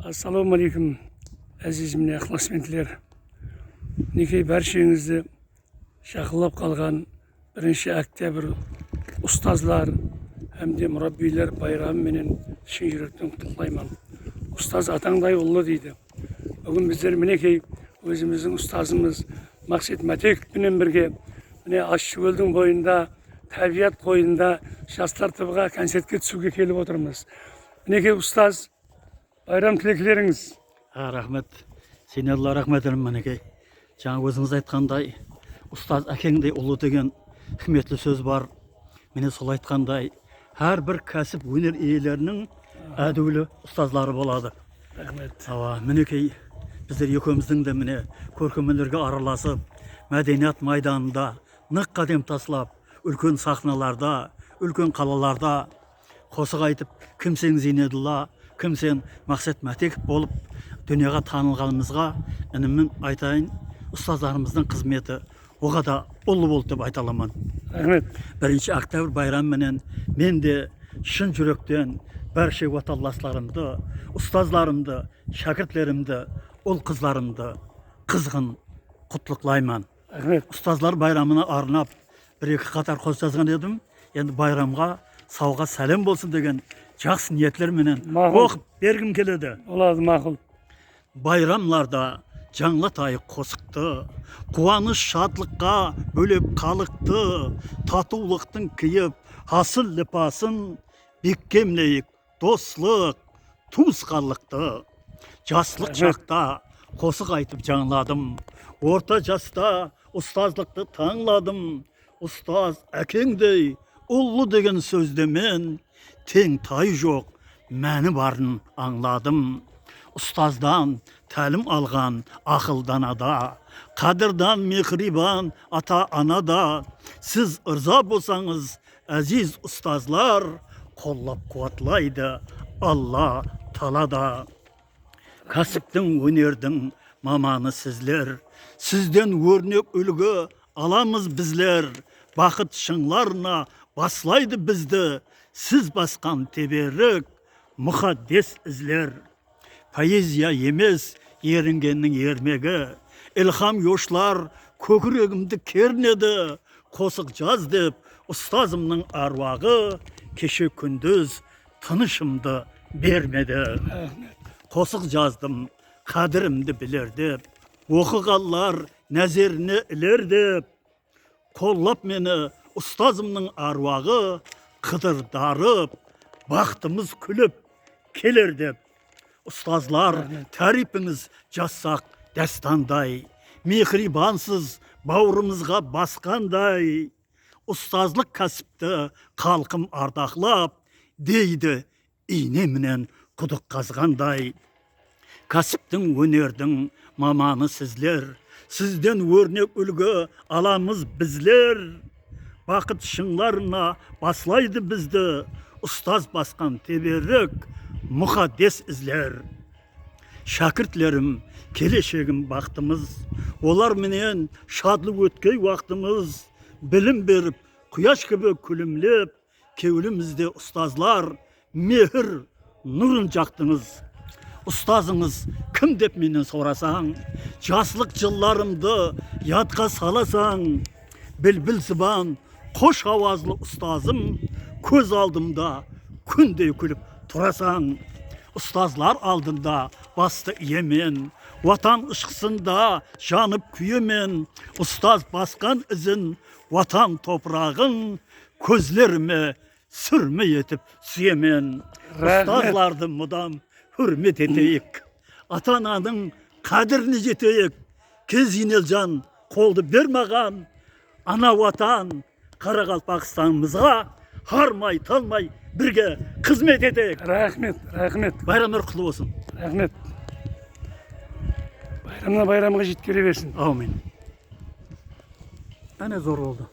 Assalamu alaikum aziz mine ixlasmentiler. Nekey barşаңызды шақылап қалған 1 октябрь ұстазлар әмде мұраббилер байрамы менен шын жүректен құттықтаймын. Ұстаз атаңдай ұлы дейді. Бүгін біздер мінекей өзіміздің ұстазымыз Мақсет Мәтеков менен бірге міне Ащыкөлдің бойында, табиғат қойында жастар тобыға концертке түсуге келіп отырмыз. Мінекей ұстаз, байрам тілеклеріңіз. Рахмет. Сен Алла рахмет елім мінекей. Жаңа өзіңіз айтқандай, ұстаз әкеңдей ұлы деген хикметлі сөз бар. Мені сол айтқандай, әр бір кәсіп өнер иелерінің әдеулі ұстазлары болады. Рахмет. Мінекей біздер екеуміздің де міне көркемөнерге араласып, мәдениет майданында нық қадам таслап, үлкен сахналарда, үлкен қалаларда қосық айтып, кімсен Зейнедулла, кімсен Мақсет Мәтеков болып дүнияға танылғанымызға інімін айтайын, ұстаздарымыздың қызметі оғада ұлы болды деп айта аламын. Рахмет. 1 октябрь байрамыменен мен де шын жүректен барша отандастарымды, ұстазларымды, шәкіртлерімді, ұл қызларымды қызғын құттықтаймын. Рахмет. Ұстазлар байрамына арнап 1-2 қатар қос жазған едім. Енді байрамға сауға сәлем болсын деген жақсы ниетлерменен оқып бергім келеді. Олады мақұл. Байрамларда жаңлатайық қосықты, қуаныш шатлыққа бөлеп қалықты, татулықтың киіп асыл липасын бекемлейік достық, туысқанлықты. Жаслық шақта қосық айтып жаңладым, орта жаста ұстаздықты таңладым. Ұстаз әкеңдей ұлы деген сөзде мен тең тай жоқ мәні барын аңладым. Ұстаздан тәлім алған ақылдан ада, қадырдан мехрибан ата анада. Сіз ырза болсаңыз, әзиз ұстазлар, қоллап қуатлайды Алла талада. Кәсіптің өнердің маманы сізлер, сізден өрнек үлгі аламыз біздер. Бақыт шыңларына баслайды бізді, сіз басқан теберік мұқаддес ізлер. Поэзия емес ерінгеннің ермегі, илхам yoshlar көкірегімді кернеді. Қосық жаз деп ұстазымның аруағы кеше күндіз тынышымды бермеді. Қосық жаздым қадірімді білер деп, оқығанлар нәзеріне ілер деп. Қоллап мені ұстазымның аруағы қыдырдарып, бақтымыз күліп келер деп. Ұстазлар, тәріпіңіз жазсақ дәстандай, мехрибансыз бауырымызға басқандай. Ұстазлық кәсіпті қалқым ардақлап, дейді инеменен құдық қазғандай. Кәсіптің өнердің маманы сізлер, сізден өрнек үлгі аламыз біздер. Бақыт шыңларына баслайды бізді, ұстаз басқан теберік мұқаддес ізлер. Шәкіртлерім, келешегім бақтымыз, олар менен шадлы өткей уақытымыз. Білім беріп, құяш кебі күлімлеп, кеулімізде ұстазлар мехір нұрын жақтыңыз. Ұстазыңыз кім деп менен сорасаң, жаслық жылларымды ятқа саласаң. Білбіл зыбан қош ауазлы ұстазым, көз алдымда күндей күліп тұрасаң. Ұстазлар алдында басты иемен, ватан ұшқысында жанып күйемен. Ұстаз басқан ізін, ватан топырағын көзлеріме сүрме етіп сүйемен. Ұстазларды мұдам hürmet eteyik, ата-ананың қадіріне жетейік. Кез Зейнелжан қолды бермаған, ана ватан Қарақалпақстанымызға хармай талмай бірге қызмет етейік. Рахмет, рахмет. Байрамдар құтты болсын. Рахмет. Байрамға жеткере берсін. Аумин. Әне зор болды.